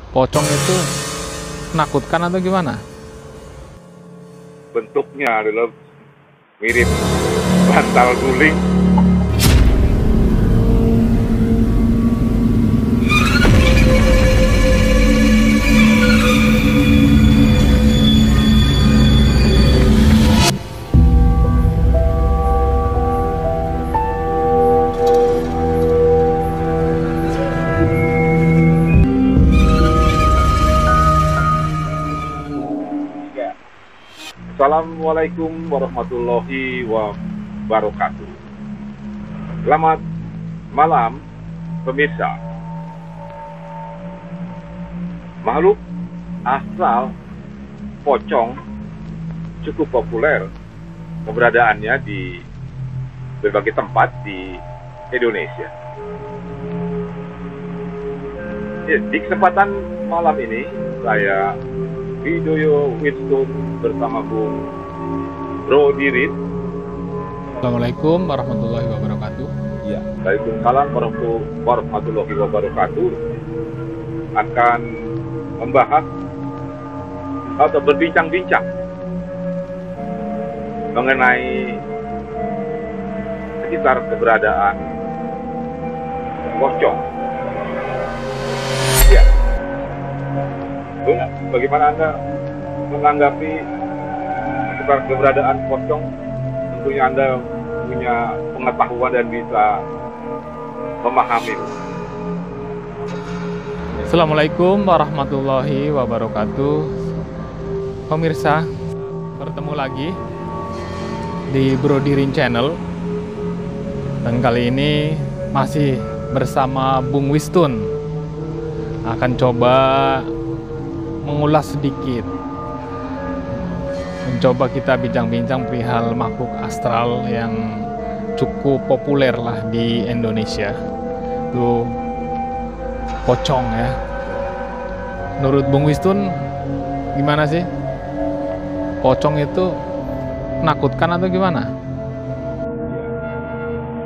Pocong itu menakutkan atau gimana? Bentuknya adalah mirip bantal guling. Assalamualaikum warahmatullahi wabarakatuh. Selamat malam pemirsa. Makhluk astral pocong cukup populer keberadaannya di berbagai tempat di Indonesia. Di kesempatan malam ini saya Widoyo Winston bersama Bung Bro Dirit. Assalamualaikum warahmatullahi wabarakatuh. Ya, Waalaikumsalam warahmatullahi wabarakatuh. Akan membahas atau berbincang-bincang mengenai sekitar keberadaan pocong. Ya, Bung, bagaimana Anda menanggapi sekitar keberadaan pocong? Tentunya Anda punya pengetahuan dan bisa memahami. Assalamualaikum warahmatullahi wabarakatuh. Pemirsa, bertemu lagi di Bro Dirin Channel. Dan kali ini masih bersama Bung Wistun. Akan coba mengulas sedikit, mencoba kita bincang-bincang perihal makhluk astral yang cukup populer lah di Indonesia, itu pocong ya. Menurut Bung Wistun gimana sih? Pocong itu menakutkan atau gimana?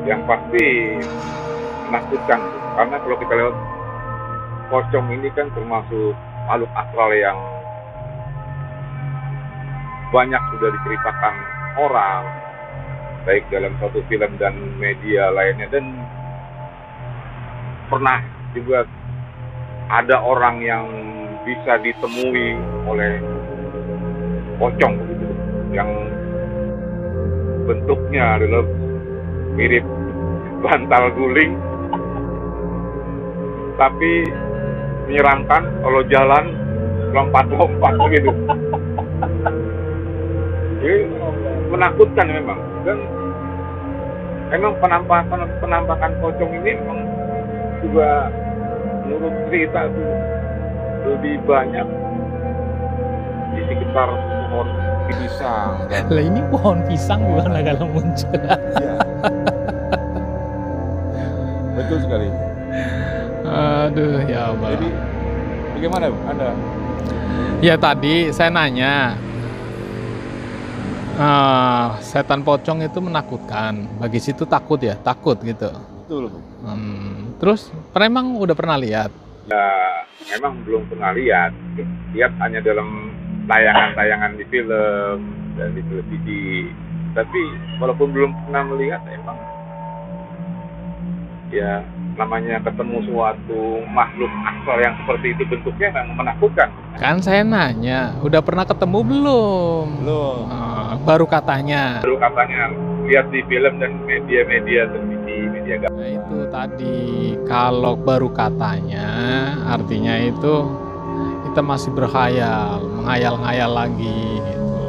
Yang pasti menakutkan, karena kalau kita lihat pocong ini kan termasuk makhluk astral yang banyak sudah diceritakan orang, baik dalam suatu film dan media lainnya, dan pernah juga ada orang yang bisa ditemui oleh pocong begitu, yang bentuknya adalah mirip bantal guling, tapi menyeramkan kalau jalan lompat-lompat gitu. Jadi menakutkan memang. Dan memang penampakan pocong ini memang juga menurut cerita itu lebih banyak di sekitar pohon pisang. Lah ini pohon pisang gimana kalau muncul? Iya. Betul sekali. Aduh ya Allah. Jadi bagaimana Anda? Ya tadi saya nanya, setan pocong itu menakutkan, bagi situ takut ya, takut gitu. Betul. Terus memang udah pernah lihat? Ya, memang belum pernah lihat hanya dalam tayangan-tayangan di film dan di televisi. Tapi walaupun belum pernah melihat, emang ya namanya ketemu suatu makhluk astral yang seperti itu bentuknya memang menakutkan. Kan saya nanya, udah pernah ketemu belum? Belum. Baru katanya. Baru katanya lihat di film dan media-media televisi, media gak. Nah itu tadi, kalau baru katanya artinya itu kita masih berkhayal, menghayal-ngayal lagi gitu.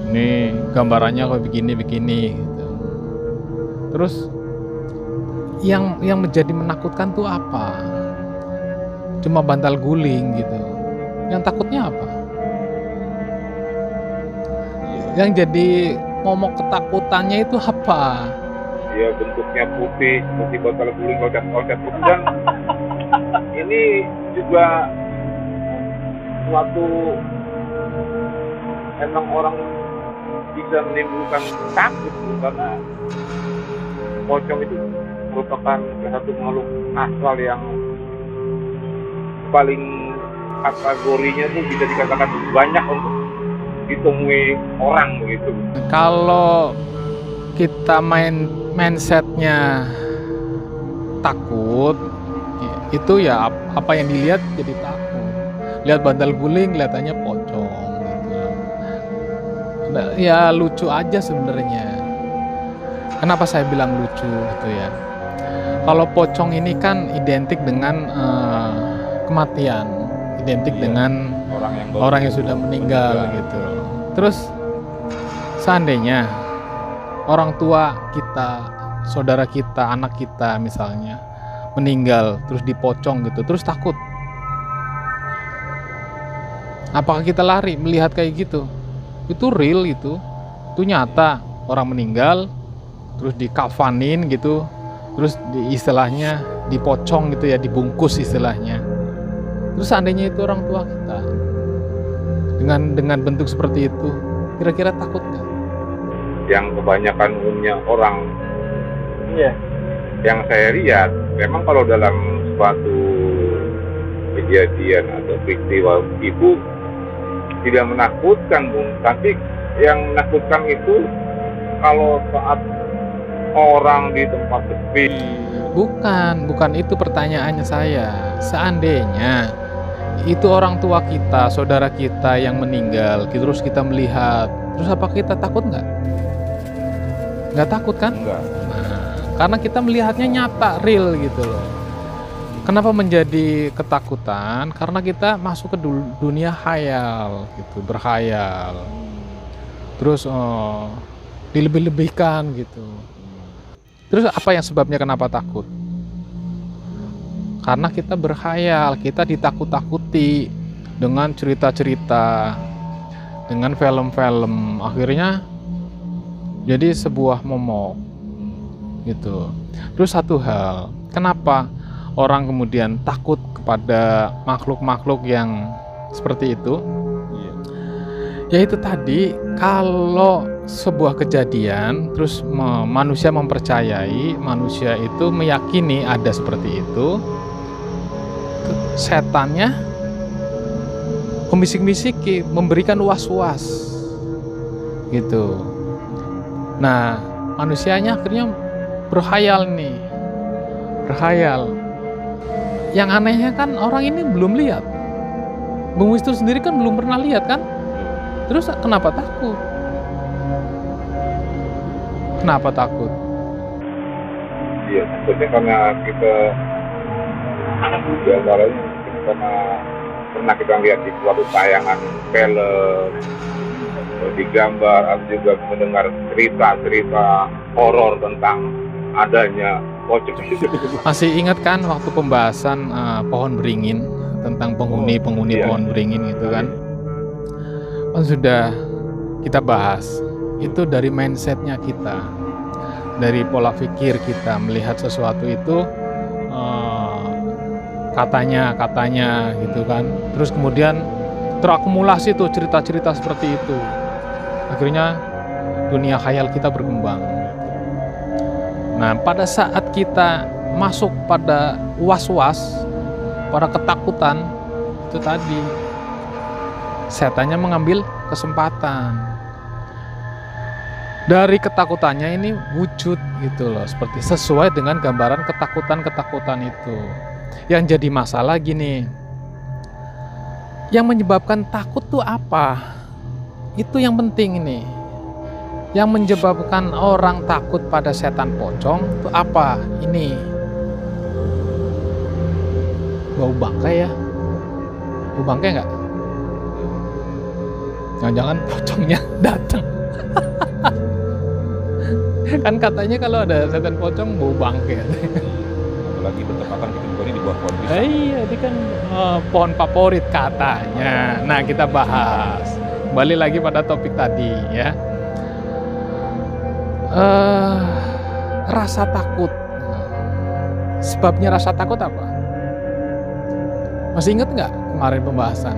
Ini gambarannya kayak begini-begini gitu. Terus yang menjadi menakutkan tuh apa? Cuma bantal guling gitu. Yang takutnya apa? Yang jadi momok ketakutannya itu apa? Ya bentuknya putih bantal guling, loncat-loncat putih, dan ini juga suatu emang orang bisa menimbulkan takut karena pocong itu merupakan satu makhluk astral yang paling kategorinya tuh bisa dikatakan banyak untuk ditemui orang begitu. Kalau kita mindsetnya takut, itu ya apa yang dilihat jadi takut. Lihat bantal guling, kelihatannya pocong gitu. Nah, ya lucu aja sebenarnya. Kenapa saya bilang lucu gitu ya? Kalau pocong ini kan identik dengan kematian, identik dengan orang yang sudah meninggal gitu. Terus seandainya orang tua kita, saudara kita, anak kita misalnya meninggal terus dipocong gitu, terus takut. Apakah kita lari melihat kayak gitu? Itu real itu nyata, orang meninggal terus dikafanin gitu, terus istilahnya dipocong gitu ya, dibungkus istilahnya. Terus seandainya itu orang tua kita dengan bentuk seperti itu, kira-kira takut nggak? Yang kebanyakan umumnya orang, yang saya lihat memang kalau dalam suatu kejadian atau peristiwa itu tidak menakutkan, Bung, tapi yang menakutkan itu kalau saat orang di tempat sepi. Bukan itu pertanyaannya saya. Seandainya itu orang tua kita, saudara kita yang meninggal, terus kita melihat, terus apa kita takut nggak? Nggak takut kan? Enggak. Nah, karena kita melihatnya nyata, real gitu loh. Kenapa menjadi ketakutan? Karena kita masuk ke dunia khayal gitu, berkhayal. Terus dilebih-lebihkan gitu. Terus apa yang sebabnya kenapa takut? Karena kita berkhayal, kita ditakut-takuti dengan cerita-cerita, dengan film-film. Akhirnya jadi sebuah momok gitu. Terus satu hal, kenapa orang kemudian takut kepada makhluk-makhluk yang seperti itu? Ya itu tadi, kalau sebuah kejadian terus manusia mempercayai, manusia itu meyakini ada seperti itu, setannya membisik-bisiki, memberikan was-was gitu. Nah, manusianya akhirnya berkhayal nih, berkhayal. Yang anehnya kan orang ini belum lihat, Bung Wisnu sendiri kan belum pernah lihat kan? Terus kenapa takut? Kenapa takut? Iya, takutnya karena kita diantaranya karena pernah kita lihat di suatu tayangan film, digambar, atau juga mendengar cerita-cerita horor tentang adanya pocong. Masih ingat kan waktu pembahasan pohon beringin, tentang penghuni pohon beringin gitu kan? Kan sudah kita bahas. Itu dari mindsetnya kita, dari pola pikir kita melihat sesuatu itu katanya gitu kan. Terus kemudian terakumulasi tuh cerita-cerita seperti itu. Akhirnya dunia khayal kita berkembang. Nah, pada saat kita masuk pada was-was, pada ketakutan, itu tadi setannya mengambil kesempatan. Dari ketakutannya ini wujud gitu loh, seperti sesuai dengan gambaran ketakutan-ketakutan itu. Yang jadi masalah gini, yang menyebabkan takut tuh apa? Itu yang penting ini. Yang menyebabkan orang takut pada setan pocong itu apa? Ini bau bangkai ya? Bau bangkai nggak? Jangan-jangan pocongnya datang. Kan katanya kalau ada setan pocong bau bangkai. Apalagi bertepatan kita di bawah pohon pisang. Iya, ini kan pohon favorit katanya. Nah, kita bahas. Kembali lagi pada topik tadi ya. Rasa takut. Sebabnya rasa takut apa? Masih ingat nggak kemarin pembahasan?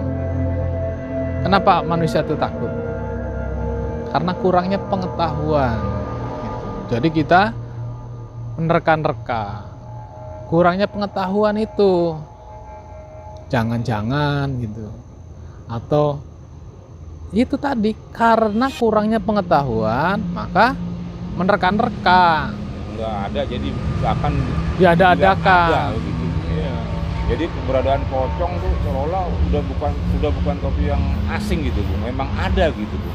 Kenapa manusia itu takut? Karena kurangnya pengetahuan. Jadi kita menerka-nerka. Kurangnya pengetahuan itu. jangan-jangan gitu. Atau itu tadi, karena kurangnya pengetahuan maka menerka-nerka, nggak ada, jadi akan diada-adakan. gitu. Iya. Jadi keberadaan pocong tuh seolah udah bukan topi yang asing gitu Bu. Memang ada gitu Bu.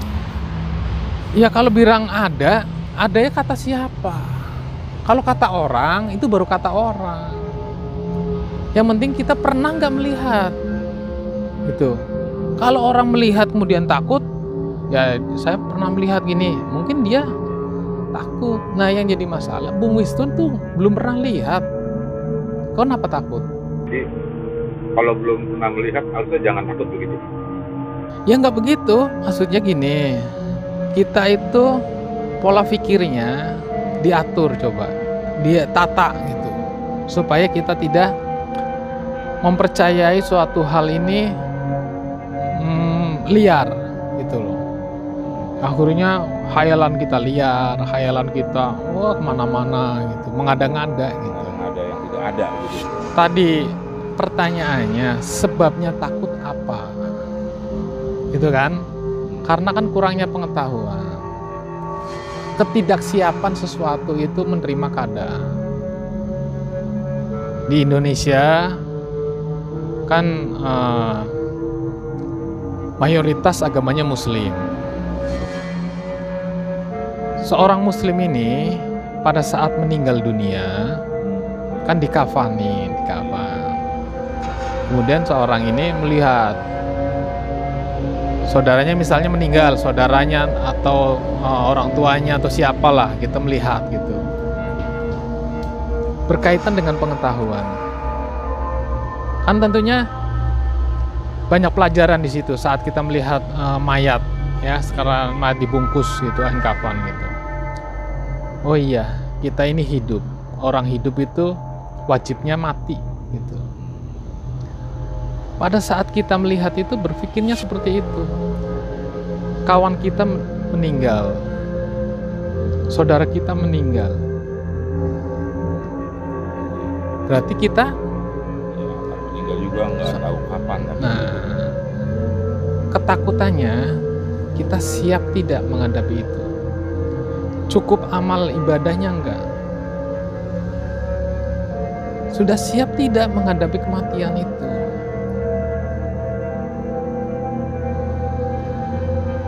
Ya kalau bilang ada ya kata siapa? Kalau kata orang itu baru kata orang. Yang penting kita pernah nggak melihat gitu. Kalau orang melihat kemudian takut, ya saya pernah melihat gini, mungkin dia takut. Nah yang jadi masalah, Bung Wiston tuh belum pernah lihat. Kau kenapa takut? Jadi kalau belum pernah melihat harusnya jangan takut begitu. Ya nggak begitu, maksudnya gini, kita itu pola pikirnya diatur, coba dia tata gitu, supaya kita tidak mempercayai suatu hal ini liar gitu loh. Akhirnya hayalan kita liar, hayalan kita kemana-mana gitu, mengada-ngada gitu. Yang ada yang tidak ada gitu. Tadi pertanyaannya, sebabnya takut apa? Gitu kan? Karena kan kurangnya pengetahuan. Ketidaksiapan sesuatu itu menerima keadaan. Di Indonesia kan mayoritas agamanya Muslim. Seorang Muslim ini pada saat meninggal dunia kan dikafani, kemudian seorang ini melihat saudaranya misalnya meninggal, saudaranya atau orang tuanya atau siapalah, kita melihat gitu. Berkaitan dengan pengetahuan. Kan tentunya banyak pelajaran di situ saat kita melihat mayat, ya sekarang mayat dibungkus gitu, kafan gitu. Oh iya, kita ini hidup. Orang hidup itu wajibnya mati gitu. Pada saat kita melihat itu berpikirnya seperti itu. Kawan kita meninggal, saudara kita meninggal. Berarti kita Meninggal juga nggak tahu kapan. Nah, ketakutannya kita siap tidak menghadapi itu. Cukup amal ibadahnya enggak? Sudah siap tidak menghadapi kematian itu?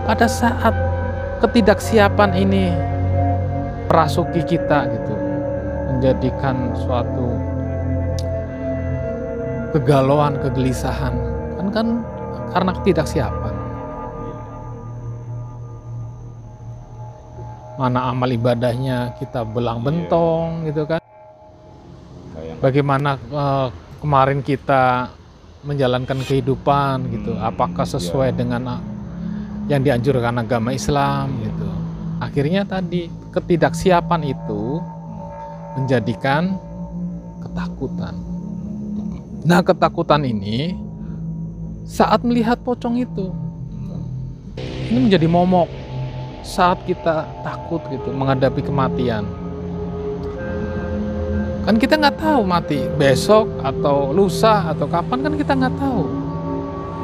Pada saat ketidaksiapan ini merasuki kita gitu, menjadikan suatu kegalauan, kegelisahan, kan karena ketidaksiapan. Mana amal ibadahnya kita belang bentong gitu kan. Bagaimana kemarin kita menjalankan kehidupan gitu, apakah sesuai dengan yang dianjurkan agama Islam gitu. Akhirnya tadi ketidaksiapan itu menjadikan ketakutan. Nah, ketakutan ini saat melihat pocong itu ini menjadi momok saat kita takut gitu menghadapi kematian. Kan kita nggak tahu mati besok atau lusa atau kapan, kan kita nggak tahu.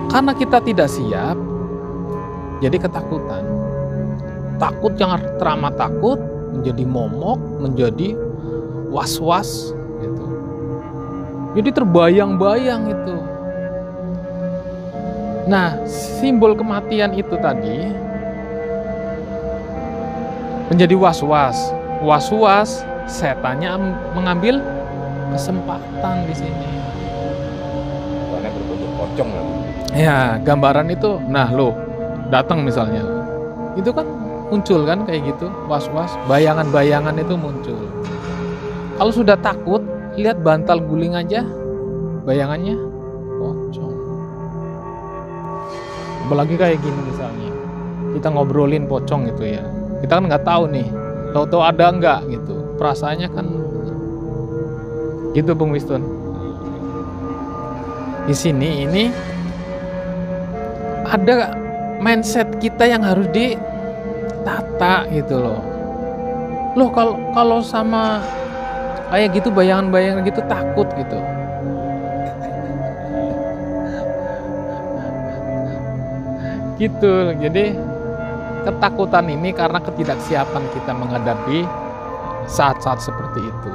Karena kita tidak siap, jadi ketakutan. Takut yang teramat takut menjadi momok, menjadi was-was gitu. Jadi terbayang-bayang itu. Nah, simbol kematian itu tadi menjadi was-was. Was-was, setannya mengambil kesempatan di sini. Karena berbentuk pocong lah. Ya, gambaran itu, nah lo datang misalnya, itu kan muncul kan kayak gitu, was-was, bayangan-bayangan itu muncul. Kalau sudah takut, lihat bantal guling aja, bayangannya pocong. Apalagi kayak gini misalnya, kita ngobrolin pocong gitu ya, kita kan nggak tahu nih, tahu-tahu ada nggak gitu, perasaannya kan gitu, Bung Wiston. Di sini ini ada mindset kita yang harus ditata gitu loh. Loh kalau sama kayak gitu bayangan-bayangan gitu takut gitu. Gitu. Jadi ketakutan ini karena ketidaksiapan kita menghadapi saat-saat seperti itu.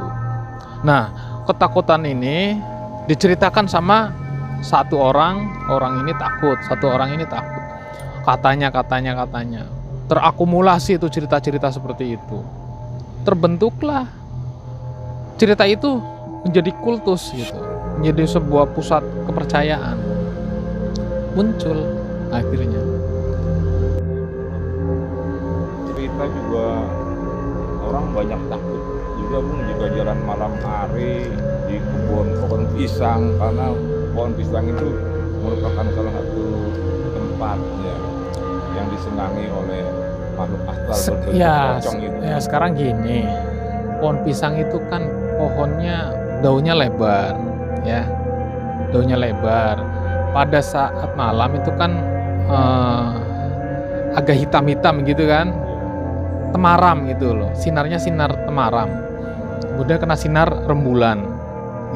Nah, ketakutan ini diceritakan sama satu orang ini takut, satu orang ini takut. Katanya. Terakumulasi itu cerita-cerita seperti itu. Terbentuklah cerita itu menjadi kultus gitu, menjadi sebuah pusat kepercayaan. Muncul akhirnya. Cerita juga orang banyak takut juga Bung jika jalan malam hari di pohon pisang, karena pohon pisang itu merupakan salah satu tempat ya yang disenangi oleh makhluk astral berbentuk pocong itu. Ya sekarang gini, pohon pisang itu kan pohonnya daunnya lebar, ya, daunnya lebar. Pada saat malam itu kan agak hitam-hitam gitu kan, temaram gitu loh, sinarnya sinar temaram. Kemudian kena sinar rembulan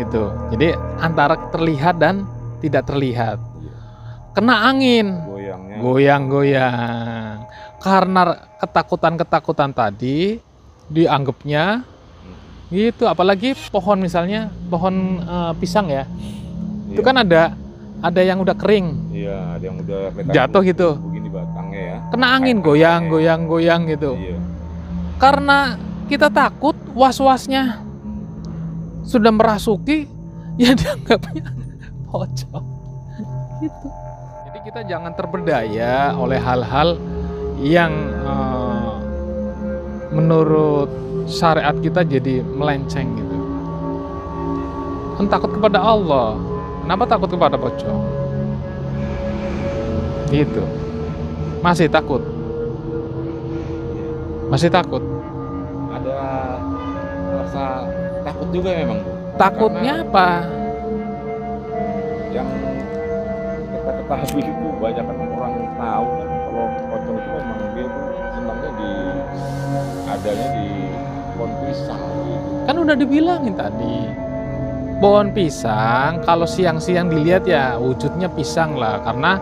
gitu. Jadi antara terlihat dan tidak terlihat. Kena angin, goyang-goyang. Karena ketakutan tadi dianggapnya gitu, apalagi pohon misalnya pohon pisang ya. Itu kan ada yang udah kering. Iya, ada yang udah jatuh gitu. Begini batangnya ya. Kena angin goyang gitu. Iya. Karena kita takut, was-wasnya sudah merasuki, ya dianggapnya pocong. Gitu. Jadi kita jangan terperdaya oleh hal-hal yang menurut syariat kita jadi melenceng gitu. Kan takut kepada Allah, kenapa takut kepada pocong? Gitu. Masih takut? Masih takut? Ada rasa takut juga memang. Takutnya apa? Yang kita ketahui itu banyak kan orang tahu kan kalau pocong itu memang dia tuh senangnya adanya di pohon pisang gitu. Kan udah dibilangin tadi, pohon pisang kalau siang-siang dilihat ya wujudnya pisang lah, karena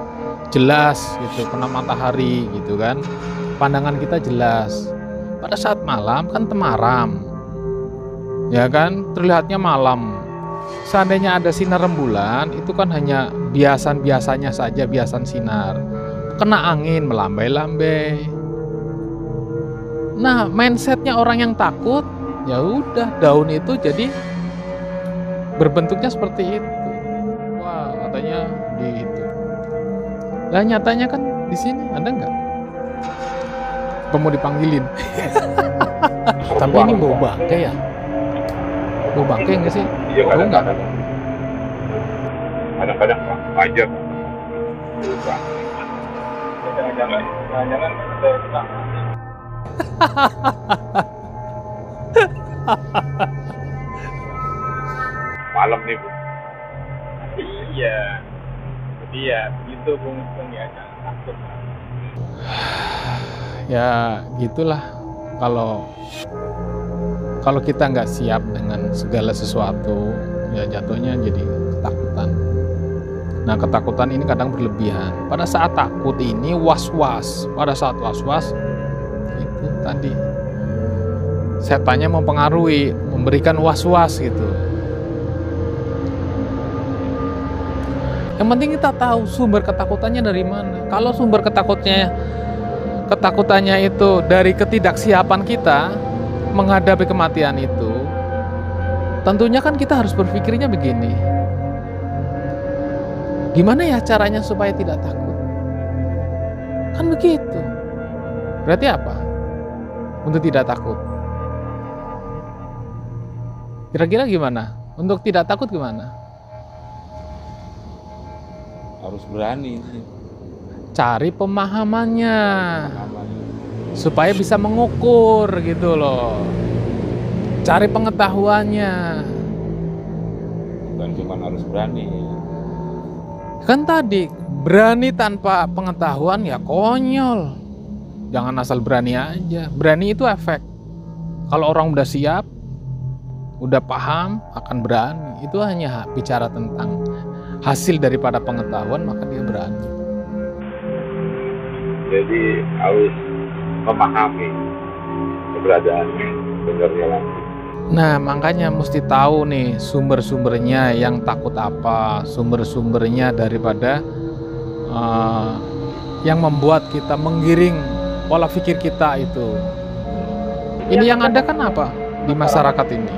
jelas gitu, kena matahari gitu kan, pandangan kita jelas. Pada saat malam kan temaram, ya kan, terlihatnya malam. Seandainya ada sinar rembulan, itu kan hanya biasanya saja, biasan sinar. Kena angin melambai-lambai. Nah, mindsetnya orang yang takut, ya udah, daun itu jadi berbentuknya seperti itu. Wah, katanya di itu. Lah nyatanya kan di sini ada nggak? Apa mau dipanggilin? Tapi ini bau bangkai ya? Bau bangkai nggak sih? Iya, Bau nggak? Kadang-kadang wajar. Jangan malam nih, Bu. Iya. Jadi ya begitu Bung ya, jangan takut. Ya gitulah, kalau kita nggak siap dengan segala sesuatu, ya jatuhnya jadi ketakutan. Nah, ketakutan ini kadang berlebihan. Pada saat takut ini was-was. Pada saat was-was itu tadi setannya mempengaruhi, memberikan was-was gitu. Yang penting kita tahu sumber ketakutannya dari mana. Kalau sumber ketakutannya itu dari ketidaksiapan kita menghadapi kematian itu, tentunya kan kita harus berpikirnya begini. Gimana ya caranya supaya tidak takut? Kan begitu. Berarti apa? Untuk tidak takut. Kira-kira gimana? Untuk tidak takut gimana? Harus berani. Cari pemahamannya. Supaya bisa mengukur gitu loh. Cari pengetahuannya. Bukan cuma harus berani. Kan tadi berani tanpa pengetahuan ya konyol. Jangan asal berani aja. Berani itu efek. Kalau orang udah siap, udah paham, akan berani. Itu hanya bicara tentang hasil daripada pengetahuan, maka dia berani. Jadi harus memahami keberadaannya sebenarnya lagi. Nah, makanya mesti tahu nih sumber-sumbernya, yang takut apa, sumber-sumbernya daripada yang membuat kita menggiring pola pikir kita itu. Ini yang ada kan apa di masyarakat ini?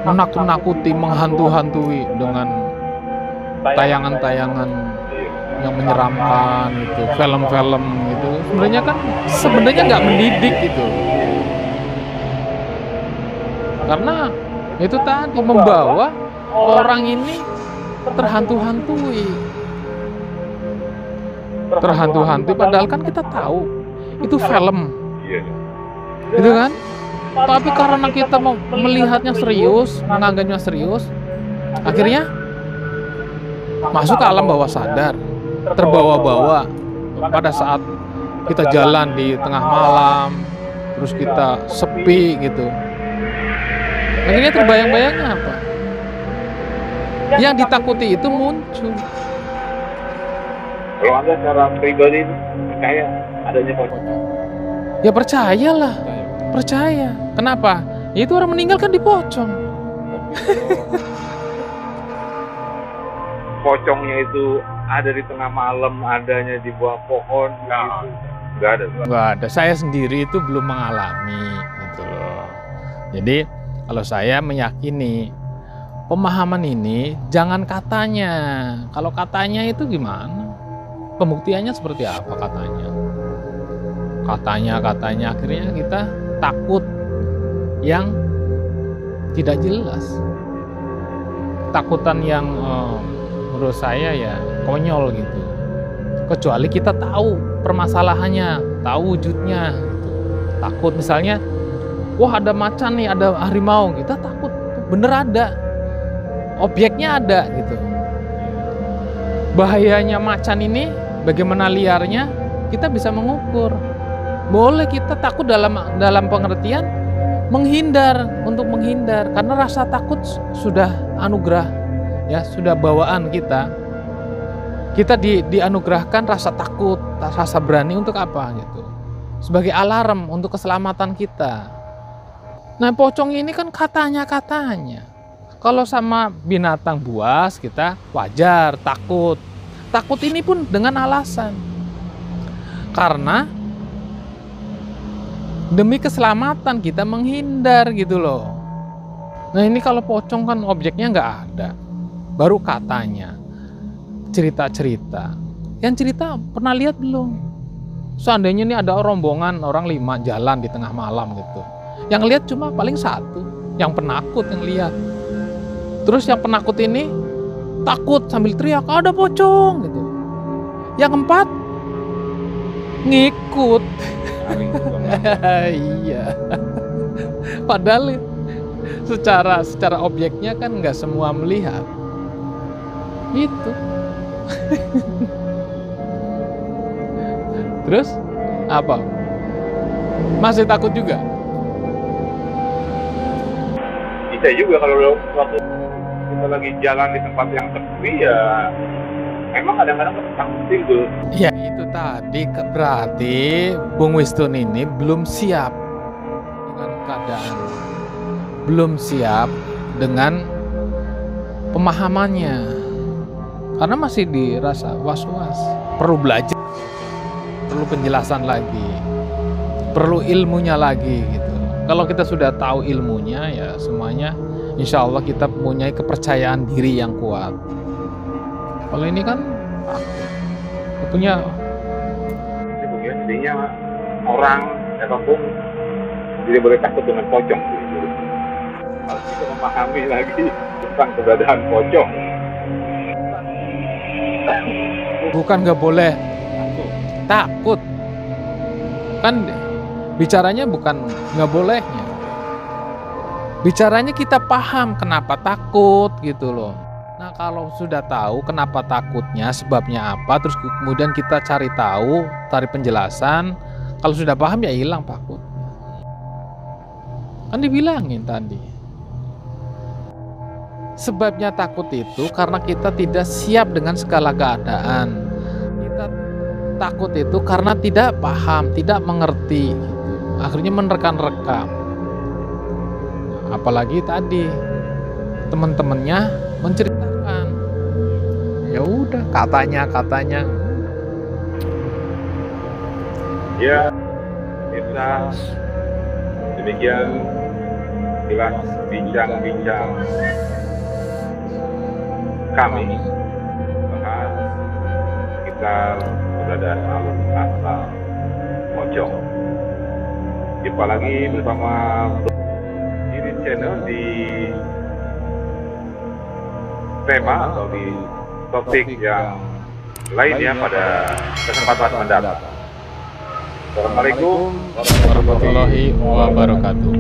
Menakut-nakuti, menghantu-hantui dengan tayangan-tayangan yang menyeramkan itu, film-film gitu. Sebenarnya nggak mendidik itu. Karena itu tadi membawa orang ini terhantu-hantui. Terhantu-hantui padahal kan kita tahu itu film. Iya. Gitu kan? Tapi karena kita mau melihatnya serius, menganggapnya serius, akhirnya masuk ke alam bawah sadar, terbawa-bawa pada saat kita jalan di tengah malam, terus kita sepi gitu. Akhirnya terbayang-bayangnya apa? Yang ditakuti itu muncul. Kalau Anda secara pribadi percaya adanya pocong? Ya percayalah, percaya. Kenapa? Ya itu orang meninggal kan dipocong. Pocongnya itu ada di tengah malam, adanya di bawah pohon, gitu. Nggak ada. Nggak ada. Saya sendiri itu belum mengalami gitu loh. Jadi kalau saya meyakini pemahaman ini jangan katanya. Kalau katanya itu gimana? Pembuktiannya seperti apa katanya? Katanya akhirnya kita takut yang tidak jelas. Takutan yang menurut saya ya konyol gitu. Kecuali kita tahu permasalahannya, tahu wujudnya. Takut misalnya, wah ada macan nih, ada harimau, kita takut. Bener ada, objeknya ada gitu. Bahayanya macan ini, bagaimana liarnya, kita bisa mengukur. Boleh kita takut dalam pengertian untuk menghindar, karena rasa takut sudah anugerah, ya sudah bawaan kita. Kita dianugerahkan rasa takut, rasa berani untuk apa gitu? Sebagai alarm untuk keselamatan kita. Nah, pocong ini kan katanya. Kalau sama binatang buas kita wajar takut. Takut ini pun dengan alasan. Karena demi keselamatan kita menghindar gitu loh. Nah, ini kalau pocong kan objeknya nggak ada. Baru katanya. Cerita-cerita. Yang cerita pernah lihat belum? Seandainya ini ada rombongan orang 5 jalan di tengah malam gitu. Yang lihat cuma paling 1, yang penakut yang lihat. Terus yang penakut ini takut sambil teriak, ada pocong gitu. Yang 4 ngikut. Iya. Padahal secara objeknya kan nggak semua melihat. Itu. Terus apa? Masih takut juga? Bisa juga kalau waktu kita lagi jalan di tempat yang sepi ya memang kadang-kadang takut timbul. Ya itu tadi berarti Bung Wiston ini belum siap dengan keadaan, belum siap dengan pemahamannya, karena masih dirasa was-was. Perlu belajar, perlu penjelasan lagi, perlu ilmunya lagi gitu. Kalau kita sudah tahu ilmunya ya semuanya insya Allah kita mempunyai kepercayaan diri yang kuat. Kalau ini kan punya intinya orang siapapun tidak boleh takut dengan pocong. Harus kita memahami lagi tentang keberadaan pocong. Bukan nggak boleh takut, kan bicaranya bukan nggak bolehnya, bicaranya kita paham kenapa takut gitu loh. Nah kalau sudah tahu kenapa takutnya, sebabnya apa, terus kemudian kita cari tahu, cari penjelasan, kalau sudah paham ya hilang takutnya. Kan dibilangin tadi, sebabnya takut itu karena kita tidak siap dengan segala keadaan. Kita takut itu karena tidak paham, tidak mengerti, akhirnya menerka-nerka. Apalagi tadi teman-temannya menceritakan, ya udah katanya. Ya, kita demikian jelas bincang-bincang kami bahas kita berada dalam asal Mojong. Jumpa lagi bersama ini channel di tema atau di topik yang lainnya pada kesempatan mendatang. Assalamualaikum warahmatullahi wabarakatuh.